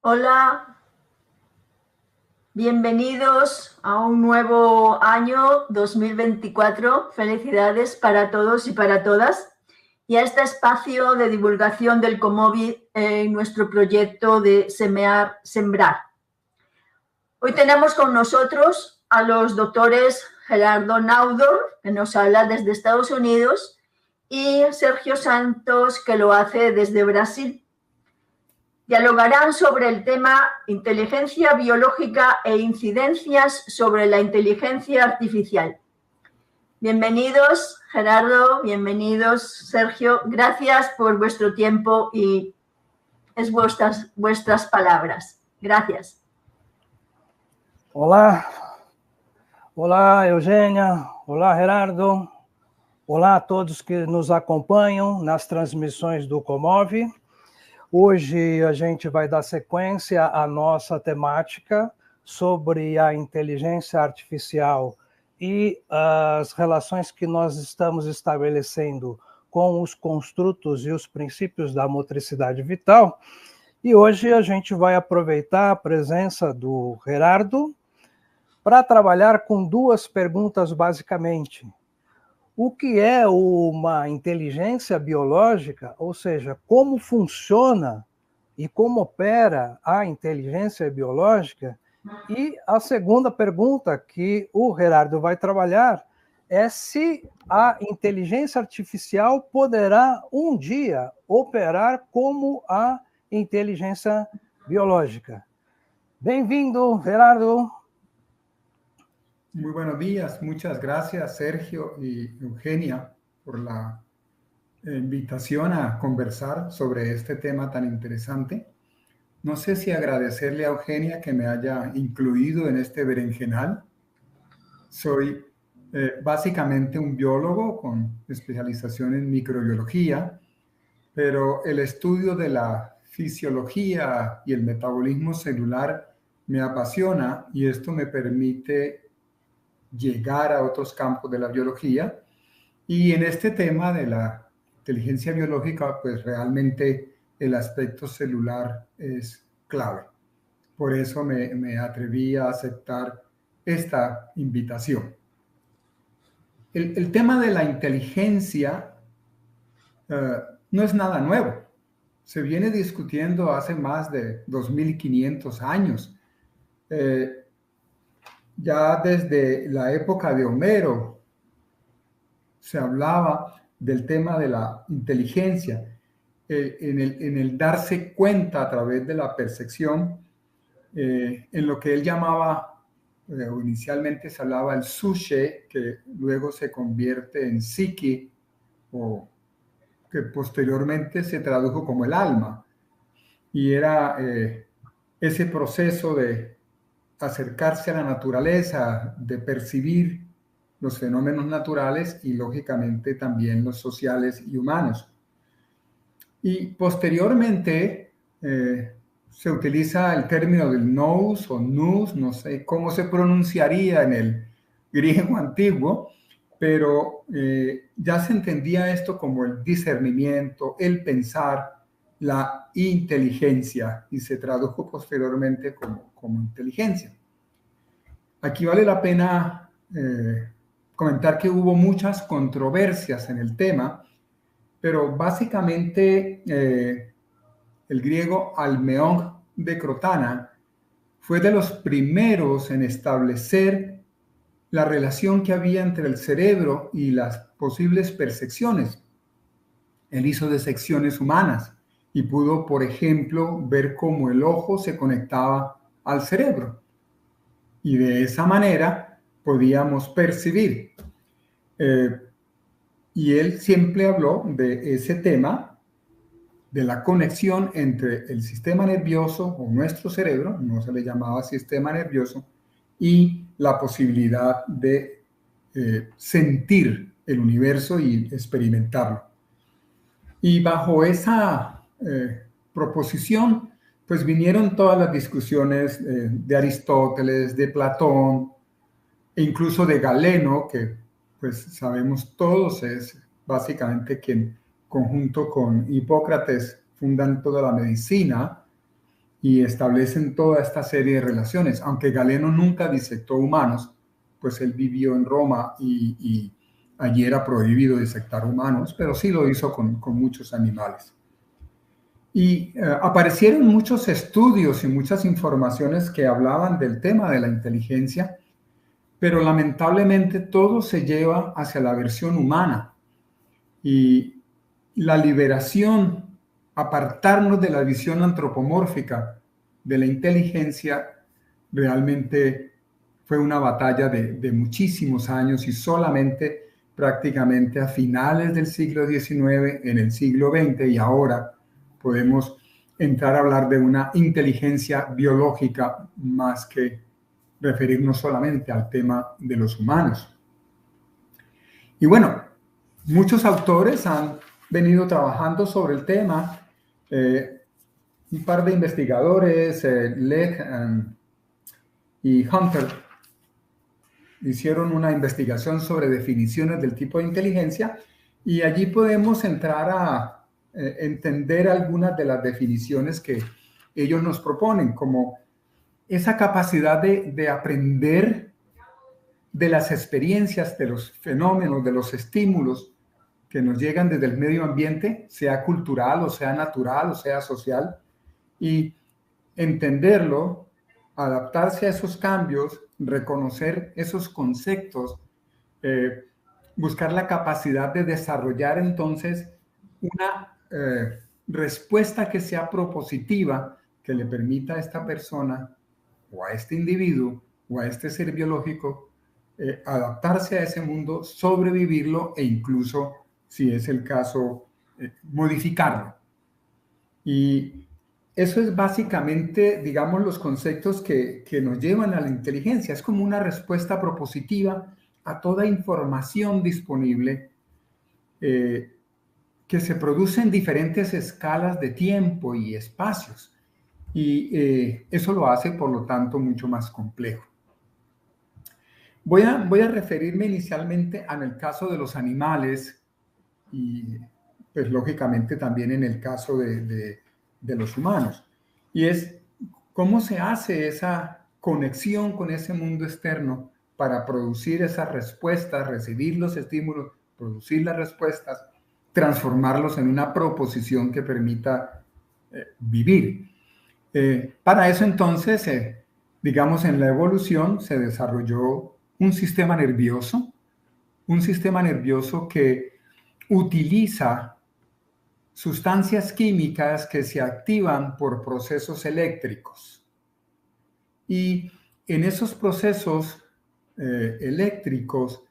Hola, bienvenidos a un nuevo año 2024. Felicidades para todos y para todas. Y a este espacio de divulgación del COMOVI en nuestro proyecto de Sembrar. Hoy tenemos con nosotros a los doctores Gerardo Naudor, que nos habla desde Estados Unidos, y Sergio Santos, que lo hace desde Brasil. Dialogarán sobre el tema inteligencia biológica e incidencias sobre la inteligencia artificial. Bienvenidos, Gerardo, bienvenidos, Sergio. Gracias por vuestro tiempo y es vuestras palabras. Gracias. Olá, Eugênia, olá, Gerardo, olá a todos que nos acompanham nas transmissões do Comove. Hoje a gente vai dar sequência à nossa temática sobre a inteligência artificial e as relações que nós estamos estabelecendo com os construtos e os princípios da motricidade vital. E hoje a gente vai aproveitar a presença do Gerardo para trabalhar com duas perguntas basicamente. O que é uma inteligência biológica, ou seja, como funciona e como opera a inteligência biológica? E a segunda pergunta que o Gerardo vai trabalhar é se a inteligência artificial poderá um dia operar como a inteligência biológica. Bem-vindo, Gerardo. Muy buenos días, muchas gracias Sergio y Eugenia por la invitación a conversar sobre este tema tan interesante. No sé si agradecerle a Eugenia que me haya incluido en este berenjenal. Soy básicamente un biólogo con especialización en microbiología, pero el estudio de la fisiología y el metabolismo celular me apasiona y esto me permite llegar a otros campos de la biología. Y en este tema de la inteligencia biológica, pues realmente el aspecto celular es clave. Por eso me atreví a aceptar esta invitación. El tema de la inteligencia no es nada nuevo. Se viene discutiendo hace más de 2500 años. Ya desde la época de Homero se hablaba del tema de la inteligencia, en el darse cuenta a través de la percepción, en lo que él llamaba, o inicialmente se hablaba el suche, que luego se convierte en psique, o que posteriormente se tradujo como el alma. Y era ese proceso de acercarse a la naturaleza, de percibir los fenómenos naturales y lógicamente también los sociales y humanos. Y posteriormente se utiliza el término del nous o nous, no sé cómo se pronunciaría en el griego antiguo, pero ya se entendía esto como el discernimiento, el pensar, la inteligencia, y se tradujo posteriormente como inteligencia. Aquí vale la pena comentar que hubo muchas controversias en el tema, pero básicamente el griego Almeón de Crotona fue de los primeros en establecer la relación que había entre el cerebro y las posibles percepciones. Él hizo disecciones humanas y pudo, por ejemplo, ver cómo el ojo se conectaba al cerebro. Y de esa manera podíamos percibir. Y él siempre habló de ese tema, de la conexión entre el sistema nervioso o nuestro cerebro, no se le llamaba sistema nervioso, y la posibilidad de sentir el universo y experimentarlo. Y bajo esa proposición, pues vinieron todas las discusiones de Aristóteles, de Platón, e incluso de Galeno, que pues sabemos todos es básicamente quien, conjunto con Hipócrates, fundan toda la medicina, y establecen toda esta serie de relaciones. Aunque Galeno nunca disectó humanos, pues él vivió en Roma y allí era prohibido disectar humanos, pero sí lo hizo con muchos animales. Y aparecieron muchos estudios y muchas informaciones que hablaban del tema de la inteligencia, pero lamentablemente todo se lleva hacia la versión humana. Y la liberación, apartarnos de la visión antropomórfica de la inteligencia, realmente fue una batalla de muchísimos años y solamente prácticamente a finales del siglo XIX, en el siglo XX y ahora podemos entrar a hablar de una inteligencia biológica más que referirnos solamente al tema de los humanos. Y bueno, muchos autores han venido trabajando sobre el tema. Un par de investigadores, Leck y Hunter, hicieron una investigación sobre definiciones del tipo de inteligencia y allí podemos entrar a entender algunas de las definiciones que ellos nos proponen, como esa capacidad de aprender de las experiencias, de los fenómenos, de los estímulos que nos llegan desde el medio ambiente, sea cultural o sea natural o sea social, y entenderlo, adaptarse a esos cambios, reconocer esos conceptos, buscar la capacidad de desarrollar entonces una respuesta que sea propositiva, que le permita a esta persona o a este individuo o a este ser biológico adaptarse a ese mundo, sobrevivirlo e incluso, si es el caso, modificarlo. Y eso es básicamente, digamos, los conceptos que nos llevan a la inteligencia. Es como una respuesta propositiva a toda información disponible que se produce en diferentes escalas de tiempo y espacios. Y eso lo hace, por lo tanto, mucho más complejo. Voy a referirme inicialmente en el caso de los animales y, pues, lógicamente también en el caso de los humanos. Y es cómo se hace esa conexión con ese mundo externo para producir esas respuestas, recibir los estímulos, producir las respuestas, transformarlos en una proposición que permita vivir. Para eso entonces, digamos, en la evolución se desarrolló un sistema nervioso que utiliza sustancias químicas que se activan por procesos eléctricos. Y en esos procesos eléctricos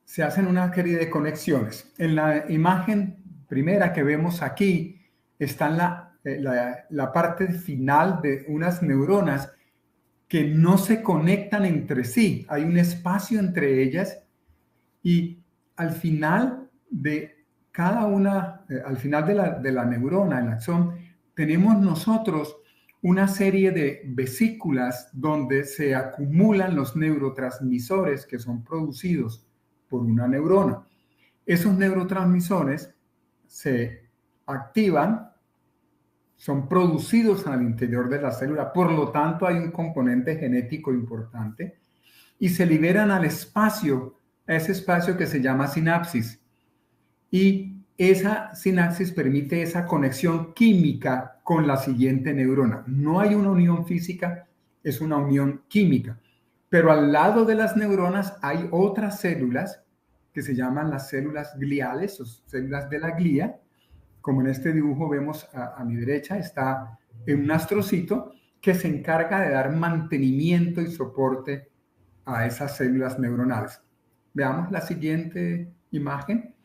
se hacen una serie de conexiones. En la imagen primera que vemos aquí está la parte final de unas neuronas que no se conectan entre sí. Hay un espacio entre ellas y al final de cada una, al final de la neurona, el axón, tenemos nosotros una serie de vesículas donde se acumulan los neurotransmisores que son producidos por una neurona. Esos neurotransmisores se activan, son producidos al interior de la célula, por lo tanto hay un componente genético importante y se liberan al espacio, a ese espacio que se llama sinapsis. Y esa sinapsis permite esa conexión química con la siguiente neurona. No hay una unión física, es una unión química. Pero al lado de las neuronas hay otras células que se llaman las células gliales o células de la glía. Como en este dibujo vemos a mi derecha, está un astrocito que se encarga de dar mantenimiento y soporte a esas células neuronales. Veamos la siguiente imagen.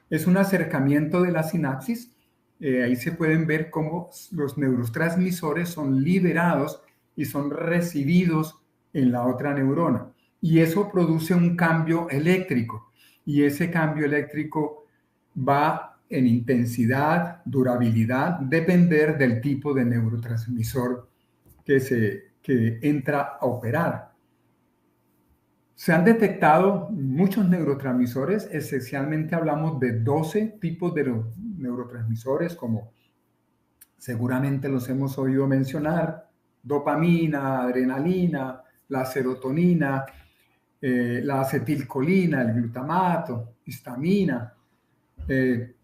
Es un acercamiento de la sinapsis. Ahí se pueden ver cómo los neurotransmisores son liberados y son recibidos en la otra neurona. Y eso produce un cambio eléctrico. Y ese cambio eléctrico va en intensidad, durabilidad, depender del tipo de neurotransmisor que entra a operar. Se han detectado muchos neurotransmisores, esencialmente hablamos de 12 tipos de neurotransmisores como Seguramente los hemos oído mencionar: dopamina, adrenalina, la serotonina, la acetilcolina, el glutamato, histamina,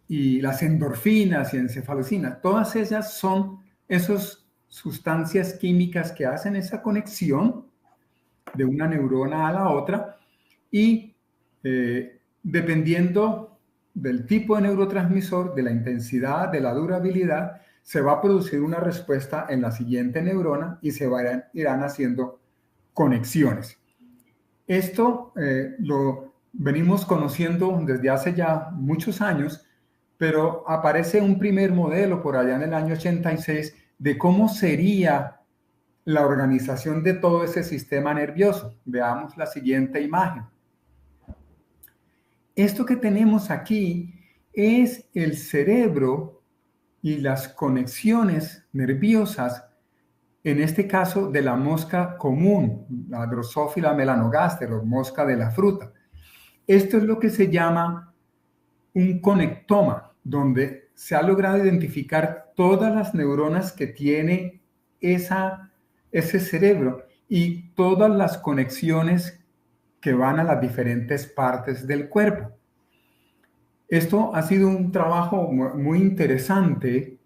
y las endorfinas y encefalocinas. Todas ellas son esas sustancias químicas que hacen esa conexión de una neurona a la otra, y dependiendo del tipo de neurotransmisor, de la intensidad, de la durabilidad, se va a producir una respuesta en la siguiente neurona y se irán haciendo conexiones. Esto lo venimos conociendo desde hace ya muchos años, pero aparece un primer modelo por allá en el año 86 de cómo sería la organización de todo ese sistema nervioso. Veamos la siguiente imagen. Esto que tenemos aquí es el cerebro y las conexiones nerviosas, en este caso de la mosca común, la Drosophila melanogaster, o mosca de la fruta. Esto es lo que se llama un conectoma, donde se ha logrado identificar todas las neuronas que tiene ese cerebro y todas las conexiones que van a las diferentes partes del cuerpo. Esto ha sido un trabajo muy interesante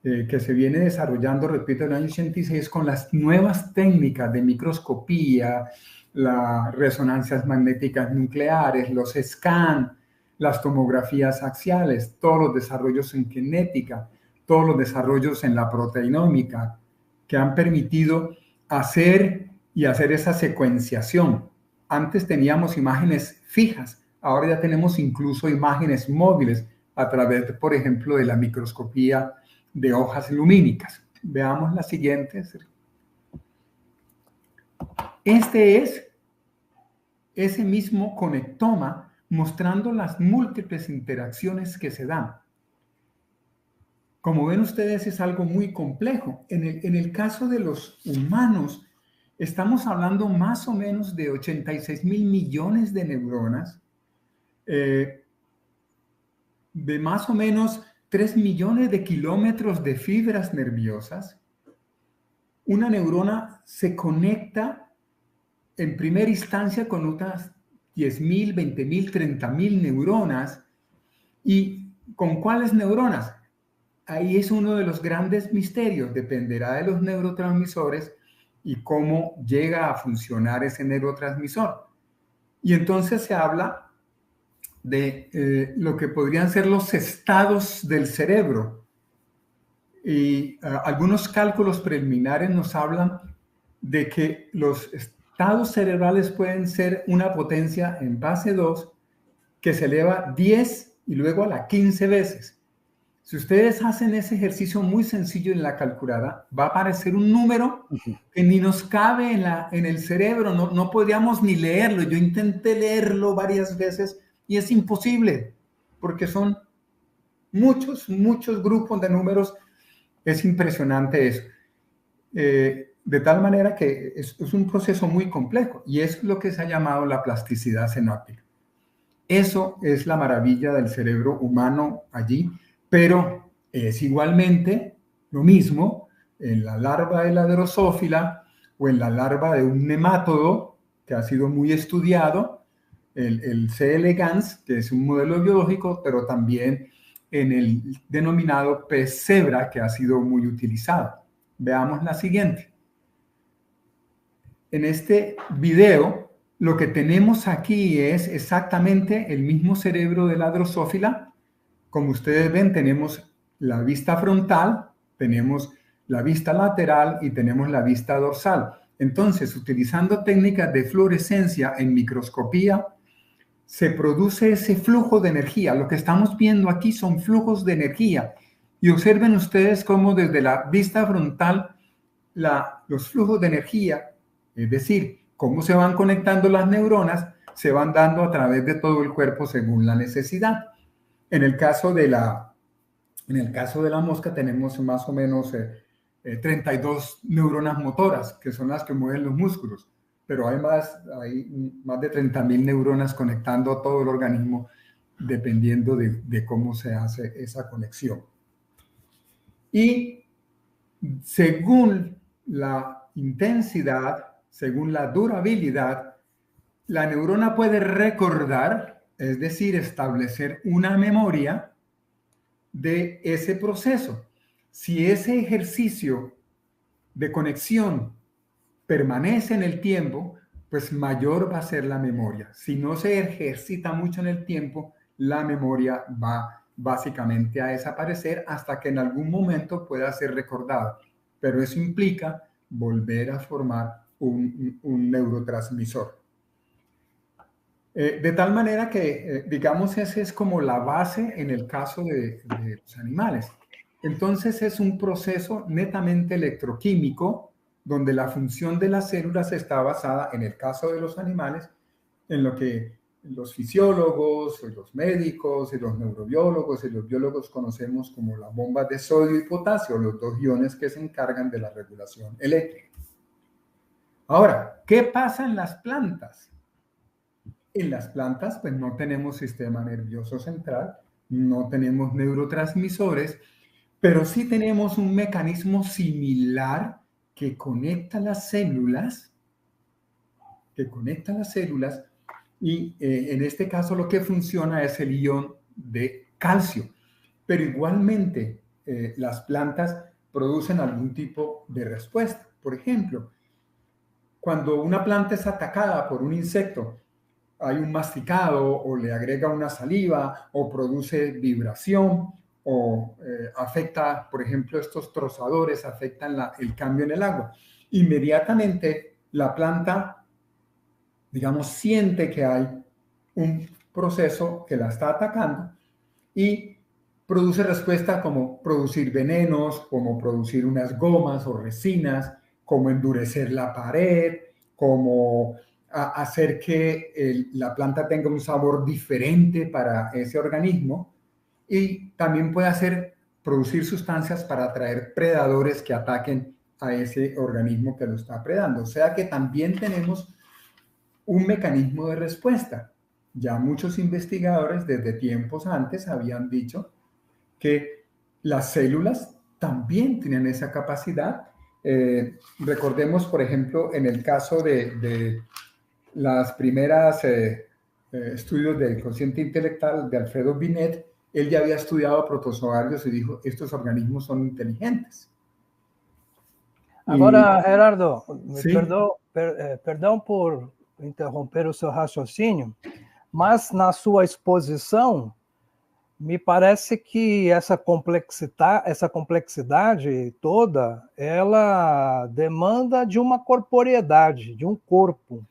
que se viene desarrollando, repito, en el año 86 con las nuevas técnicas de microscopía, las resonancias magnéticas nucleares, los scan, las tomografías axiales, todos los desarrollos en genética, todos los desarrollos en la proteinómica, que han permitido hacer esa secuenciación. Antes teníamos imágenes fijas, ahora ya tenemos incluso imágenes móviles a través, por ejemplo, de la microscopía de hojas lumínicas. Veamos la siguiente. Este es ese mismo conectoma mostrando las múltiples interacciones que se dan. Como ven ustedes, es algo muy complejo. En el caso de los humanos, estamos hablando más o menos de 86,000 millones de neuronas, de más o menos 3 millones de kilómetros de fibras nerviosas. Una neurona se conecta en primera instancia con otras 10,000, 20,000, 30,000 neuronas. ¿Y con cuáles neuronas? Ahí es uno de los grandes misterios. Dependerá de los neurotransmisores y cómo llega a funcionar ese neurotransmisor. Y entonces se habla de lo que podrían ser los estados del cerebro. Y algunos cálculos preliminares nos hablan de que los estados cerebrales pueden ser una potencia en base 2 que se eleva 10 y luego a la 15 veces. Si ustedes hacen ese ejercicio muy sencillo en la calculadora, va a aparecer un número que ni nos cabe en el cerebro, no podríamos ni leerlo. Yo intenté leerlo varias veces y es imposible, porque son muchos grupos de números. Es impresionante eso. De tal manera que es un proceso muy complejo, y es lo que se ha llamado la plasticidad sináptica. Eso es la maravilla del cerebro humano allí, pero es igualmente lo mismo en la larva de la drosófila o en la larva de un nemátodo que ha sido muy estudiado, el C. elegans, que es un modelo biológico, pero también en el denominado pez cebra, que ha sido muy utilizado. Veamos la siguiente. En este video, lo que tenemos aquí es exactamente el mismo cerebro de la drosófila. Como ustedes ven, tenemos la vista frontal, tenemos la vista lateral y tenemos la vista dorsal. Entonces, utilizando técnicas de fluorescencia en microscopía, se produce ese flujo de energía. Lo que estamos viendo aquí son flujos de energía. Y observen ustedes cómo desde la vista frontal los flujos de energía, es decir, cómo se van conectando las neuronas, se van dando a través de todo el cuerpo según la necesidad. En el caso de la mosca tenemos más o menos 32 neuronas motoras, que son las que mueven los músculos, pero hay más de 30,000 neuronas conectando todo el organismo, dependiendo de cómo se hace esa conexión. Y según la intensidad, según la durabilidad, la neurona puede recordar, es decir, establecer una memoria de ese proceso. Si ese ejercicio de conexión permanece en el tiempo, pues mayor va a ser la memoria. Si no se ejercita mucho en el tiempo, la memoria va básicamente a desaparecer hasta que en algún momento pueda ser recordada. Pero eso implica volver a formar un neurotransmisor. De tal manera que, digamos, esa es como la base en el caso de los animales. Entonces es un proceso netamente electroquímico, donde la función de las células está basada, en el caso de los animales, en lo que los fisiólogos, los médicos, los neurobiólogos y los biólogos conocemos como las bombas de sodio y potasio, los dos iones que se encargan de la regulación eléctrica. Ahora, ¿qué pasa en las plantas? En las plantas, pues no tenemos sistema nervioso central, no tenemos neurotransmisores, pero sí tenemos un mecanismo similar que conecta las células, y en este caso lo que funciona es el ion de calcio. Pero igualmente las plantas producen algún tipo de respuesta. Por ejemplo, cuando una planta es atacada por un insecto, hay un masticado o le agrega una saliva o produce vibración o afecta, por ejemplo, estos trozadores afectan el cambio en el agua. Inmediatamente la planta, digamos, siente que hay un proceso que la está atacando y produce respuesta como producir venenos, como producir unas gomas o resinas, como endurecer la pared, como hacer que la planta tenga un sabor diferente para ese organismo, y también puede producir sustancias para atraer predadores que ataquen a ese organismo que lo está predando. O sea que también tenemos un mecanismo de respuesta. Ya muchos investigadores desde tiempos antes habían dicho que las células también tienen esa capacidad. Recordemos, por ejemplo, en el caso de las primeras estudios del consciente intelectual de Alfredo Binet, él ya había estudiado protozoarios y dijo, estos organismos son inteligentes. Agora, Gerardo, ¿sí? perdão por interromper o seu raciocínio, mas na sua exposição, me parece que essa complexidade toda, ela demanda de uma corporeidade, de um corpo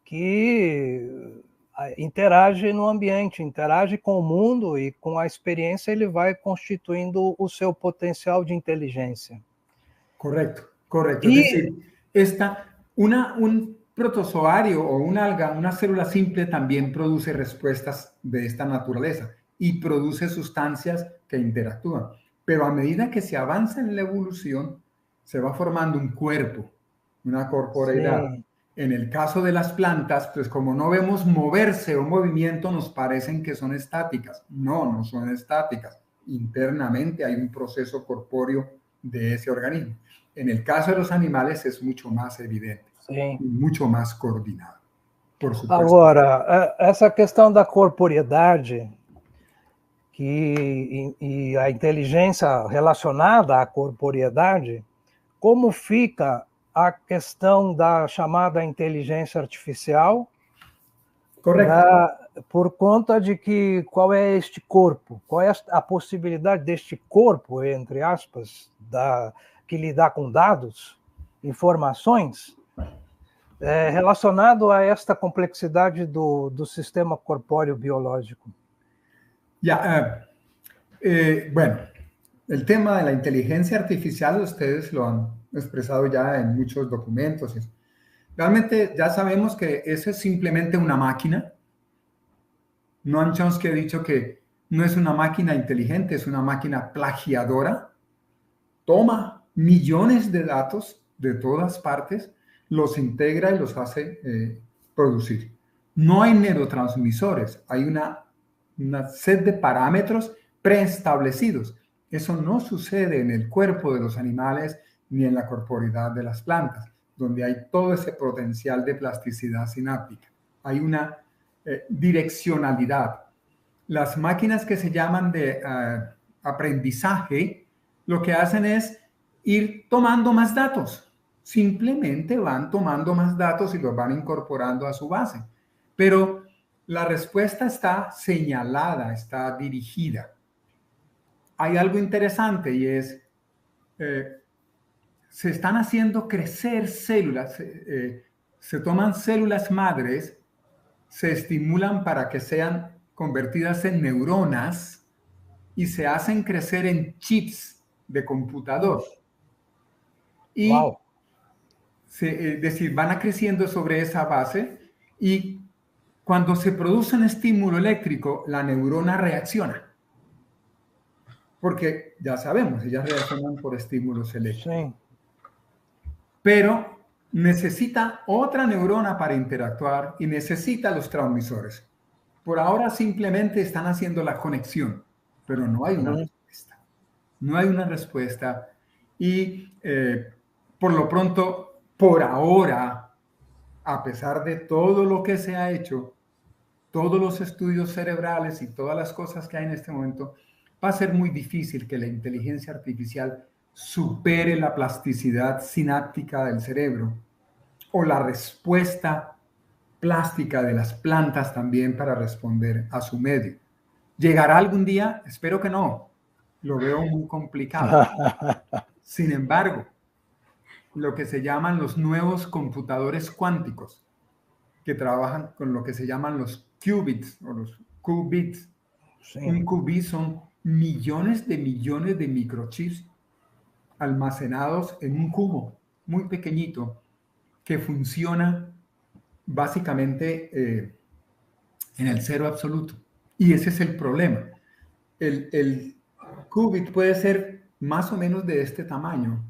que interage no ambiente, interage com o mundo e com a experiência ele vai constituindo o seu potencial de inteligência. Correcto. Es decir, un protozoario o un alga, una célula simple también produce respuestas de esta naturaleza y produce sustancias que interactúan. Pero a medida que se avanza en la evolución, se va formando un cuerpo, una corporeidad. Sí. En el caso de las plantas, pues como no vemos moverse o movimiento, nos parecen que son estáticas. No son estáticas. Internamente hay un proceso corpóreo de ese organismo. En el caso de los animales es mucho más evidente, sí. Mucho más coordinado, por supuesto. Agora, essa questão da corporeidade e a inteligência relacionada à corporeidade, como fica a questão da chamada inteligência artificial? Correto. Por conta de que qual é este corpo? Qual é a possibilidade deste corpo, entre aspas, que lidar com dados, informações, relacionado a esta complexidade do sistema corpóreo biológico? Bueno, el tema de la inteligencia artificial ustedes lo han expresado ya en muchos documentos. Realmente ya sabemos que eso es simplemente una máquina. Noam Chomsky ha dicho que no es una máquina inteligente, es una máquina plagiadora. Toma millones de datos de todas partes, los integra y los hace producir. No hay neurotransmisores, hay una set de parámetros preestablecidos Eso no sucede en el cuerpo de los animales ni en la corporeidad de las plantas, donde hay todo ese potencial de plasticidad sináptica. Hay una direccionalidad. Las máquinas que se llaman de aprendizaje, lo que hacen es ir tomando más datos. Simplemente van tomando más datos y los van incorporando a su base. Pero la respuesta está señalada, está dirigida. Hay algo interesante y es, se están haciendo crecer células, se toman células madres, se estimulan para que sean convertidas en neuronas y se hacen crecer en chips de computador. Y Wow. es decir, van creciendo sobre esa base y cuando se produce un estímulo eléctrico, la neurona reacciona. Porque ya sabemos, ellas reaccionan por estímulos eléctricos. Sí. Pero necesita otra neurona para interactuar y necesita los transmisores. Por ahora simplemente están haciendo la conexión, pero no hay una respuesta. No hay una respuesta y por lo pronto, por ahora, a pesar de todo lo que se ha hecho, todos los estudios cerebrales y todas las cosas que hay en este momento, va a ser muy difícil que la inteligencia artificial supere la plasticidad sináptica del cerebro o la respuesta plástica de las plantas también para responder a su medio. ¿Llegará algún día? Espero que no. Lo veo muy complicado. Sin embargo, lo que se llaman los nuevos computadores cuánticos, que trabajan con lo que se llaman los qubits o los qubits. Sí. Un qubit son millones de microchips almacenados en un cubo muy pequeñito que funciona básicamente en el cero absoluto. Y ese es el problema. El qubit puede ser más o menos de este tamaño,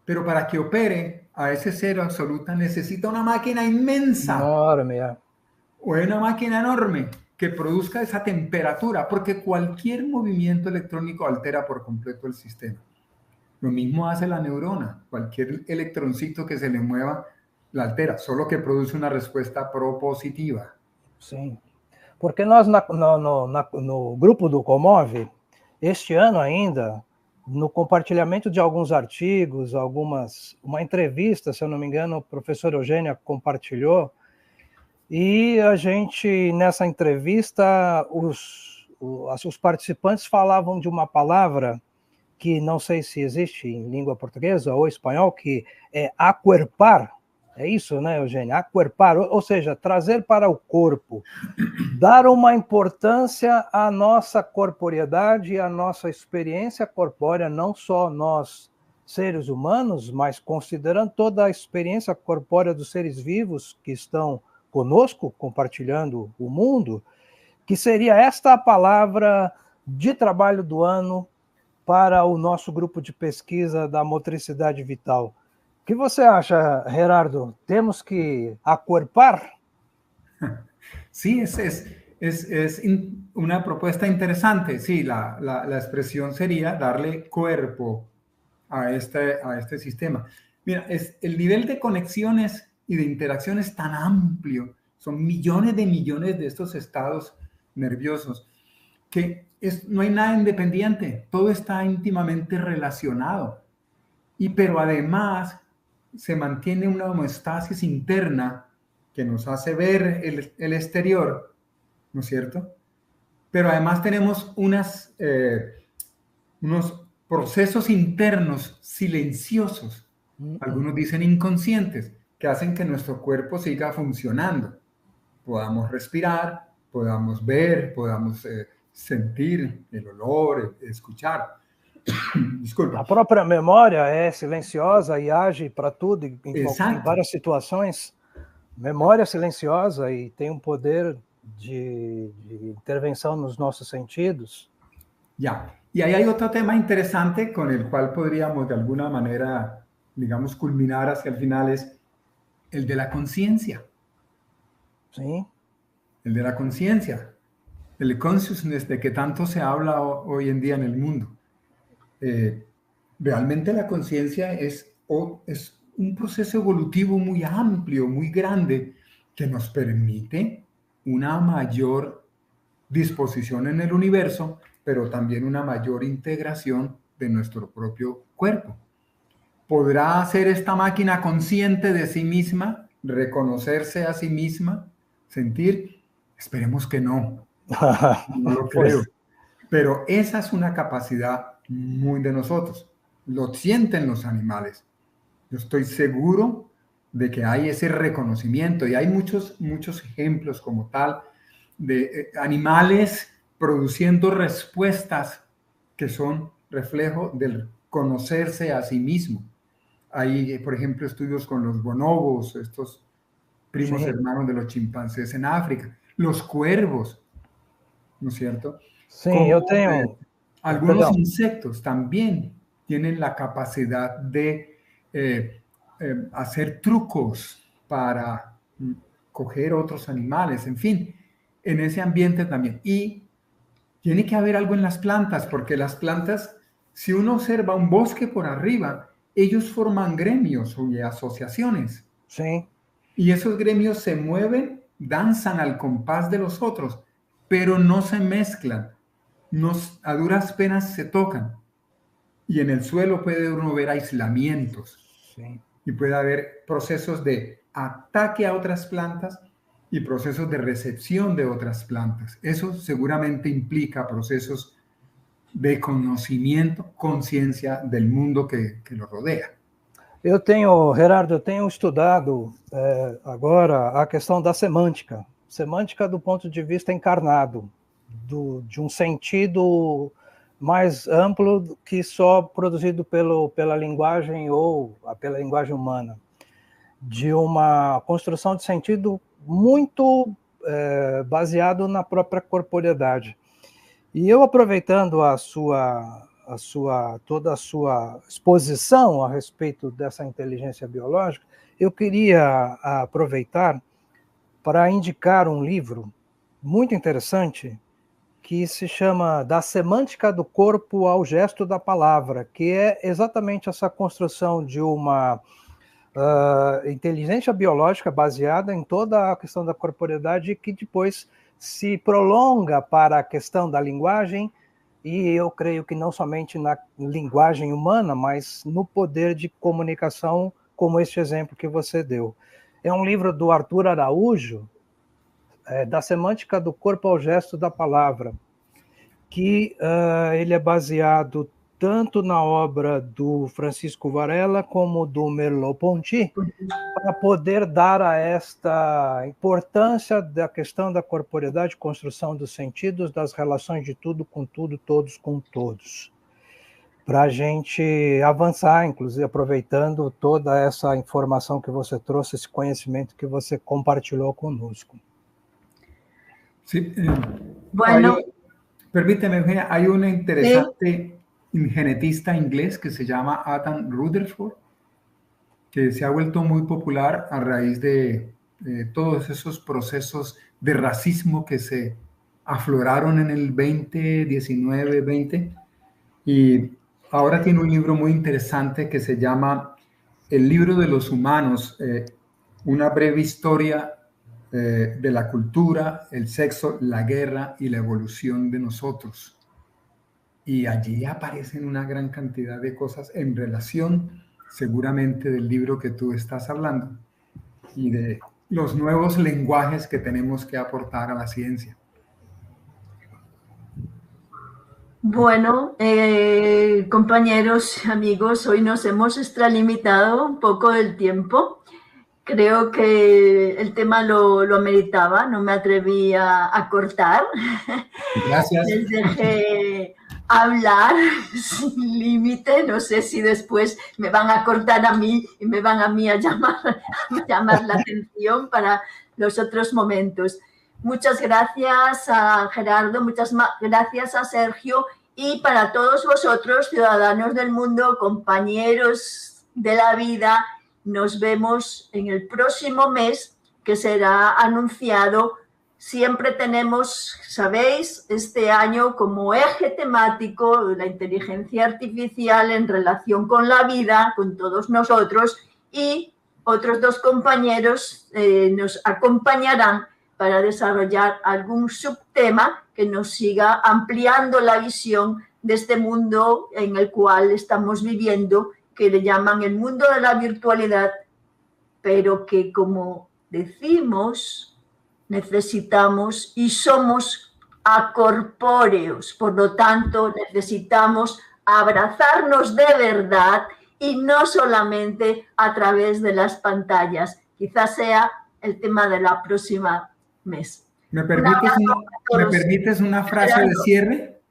pero para que opere a ese cero absoluto necesita una máquina inmensa. Enorme. O una máquina enorme que produzca esa temperatura, porque cualquier movimiento electrónico altera por completo el sistema. Lo mismo hace la neurona. Cualquier electroncito que se le mueva la altera, solo que produce una respuesta propositiva. Sim. Porque nós, no grupo do Comove, este ano ainda, no compartilhamento de alguns artigos, uma entrevista, se eu não me engano, o professor Eugênia compartilhou, e a gente, nessa entrevista, os participantes falavam de uma palavra que não sei se existe em língua portuguesa ou espanhol, que é aquerpar. É isso, né, Eugênia? Aquerpar, ou seja, trazer para o corpo, dar uma importância à nossa corporeidade e à nossa experiência corpórea, não só nós, seres humanos, mas considerando toda a experiência corpórea dos seres vivos que estão conosco, compartilhando o mundo, que seria esta a palavra de trabalho do ano para o nosso grupo de pesquisa da motricidade vital. O que você acha, Gerardo? ¿Temos que acuerpar? Sí, es una propuesta interesante. Sí, la expresión sería darle cuerpo a este sistema. Mira, el nivel de conexiones y de interacción es tan amplio. Son millones de estos estados nerviosos que no hay nada independiente. Todo está íntimamente relacionado. Pero además se mantiene una homeostasis interna que nos hace ver el exterior, ¿no es cierto? Pero además tenemos unos procesos internos silenciosos, algunos dicen inconscientes, que hacen que nuestro cuerpo siga funcionando. Podamos respirar, podamos ver, podamos sentir el olor, escuchar. Desculpa. A própria memória é silenciosa e age para tudo, em várias situações. Memória silenciosa e tem um poder de intervenção nos nossos sentidos. Ya. Y ahí hay otro tema interesante con el cual podríamos de alguna manera, digamos, culminar hacia el final, es el de la conciencia. Sí. El de la conciencia. El consciousness de que tanto se habla hoy en día en el mundo. Realmente la conciencia es un proceso evolutivo muy amplio, muy grande, que nos permite una mayor disposición en el universo, pero también una mayor integración de nuestro propio cuerpo. ¿Podrá ser esta máquina consciente de sí misma, reconocerse a sí misma, sentir? Esperemos que no, no lo creo. Pues, Pero esa es una capacidad muy de nosotros. Lo sienten los animales. Yo estoy seguro de que hay ese reconocimiento y hay muchos ejemplos como tal de animales produciendo respuestas que son reflejo del conocerse a sí mismo. Hay, por ejemplo, estudios con los bonobos, estos primos sim, hermanos de los chimpancés en África, los cuervos, ¿no es cierto? sim, Como eu tenho. algunos Perdão. insectos también tienen la capacidad de hacer trucos para coger otros animales, en fin, en ese ambiente también. Y tiene que haber algo en las plantas, porque las plantas, si uno observa un bosque por arriba, ellos forman gremios y asociaciones. Sim, Y esos gremios se mueven, danzan al compás de los otros, pero no se mezclan, a duras penas se tocan. Y en el suelo puede uno ver aislamientos sim. y puede haber procesos de ataque a otras plantas y procesos de recepción de otras plantas. Eso seguramente implica procesos de conocimiento, conciencia del mundo que lo rodea. Eu tenho, Gerardo, eu tenho estudado agora a questão da semântica. Semântica do ponto de vista encarnado, de um sentido mais amplo que só produzido pela linguagem ou pela linguagem humana, de uma construção de sentido muito baseado na própria corporeidade. E eu, aproveitando toda a sua exposição a respeito dessa inteligência biológica, eu queria aproveitar para indicar um livro muito interessante que se chama Da Semântica do Corpo ao Gesto da Palavra, que é exatamente essa construção de uma inteligência biológica baseada em toda a questão da corporeidade que depois se prolonga para a questão da linguagem, e eu creio que não somente na linguagem humana, mas no poder de comunicação, como este exemplo que você deu. É um livro do Arthur Araújo, Da Semântica do Corpo ao Gesto da Palavra, que ele é baseado tanto na obra do Francisco Varela como do Merleau-Ponty, para poder dar a esta importância da questão da corporeidade, construção dos sentidos, das relações de tudo com tudo, todos com todos. Para a gente avançar, inclusive aproveitando toda essa informação que você trouxe, esse conhecimento que você compartilhou conosco. Sí, Bueno, permíteme, Eugenia, hay un interesante genetista inglés que se llama Adam Rutherford, que se ha vuelto muy popular a raíz de todos esos procesos de racismo que se afloraron en el 2019, 20, y ahora tiene un libro muy interesante que se llama El libro de los humanos, una breve historia de la cultura, el sexo, la guerra y la evolución de nosotros. Y allí aparecen una gran cantidad de cosas en relación seguramente del libro que tú estás hablando y de los nuevos lenguajes que tenemos que aportar a la ciencia. Bueno, compañeros, amigos, hoy nos hemos extralimitado un poco el tiempo. Creo que el tema lo ameritaba, no me atreví a cortar. Gracias. Les dejé hablar sin límite. No sé si después me van a cortar a mí y me van a mí a llamar la atención para los otros momentos. Muchas gracias a Gerardo, muchas gracias a Sergio, y para todos vosotros, ciudadanos del mundo, compañeros de la vida, nos vemos en el próximo mes, que será anunciado siempre tenemos, sabéis, este año como eje temático la inteligencia artificial en relación con la vida, con todos nosotros, y otros dos compañeros nos acompañarán para desarrollar algún subtema que nos siga ampliando la visión de este mundo en el cual estamos viviendo, que le llaman el mundo de la virtualidad, pero que, como decimos, necesitamos y somos acorpóreos. Por lo tanto, necesitamos abrazarnos de verdad y no solamente a través de las pantallas. Quizás sea el tema de la próxima mes. ¿Me permites una frase de cierre?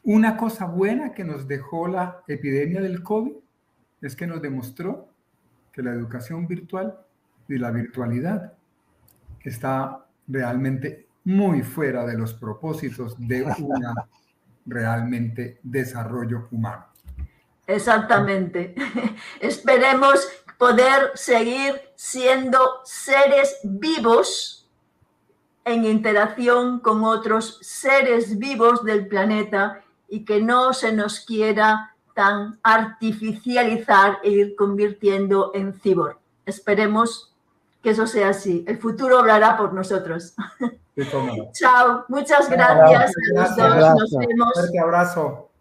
Una cosa buena que nos dejó la epidemia del COVID es que nos demostró que la educación virtual y la virtualidad está realmente muy fuera de los propósitos de un realmente desarrollo humano. Exactamente. Esperemos poder seguir siendo seres vivos en interacción con otros seres vivos del planeta y que no se nos quiera tan artificializar e ir convirtiendo en cyborg. Esperemos que eso sea así. El futuro hablará por nosotros. Sí, Chao. Muchas gracias. Gracias. Nos vemos. Fuerte abrazo.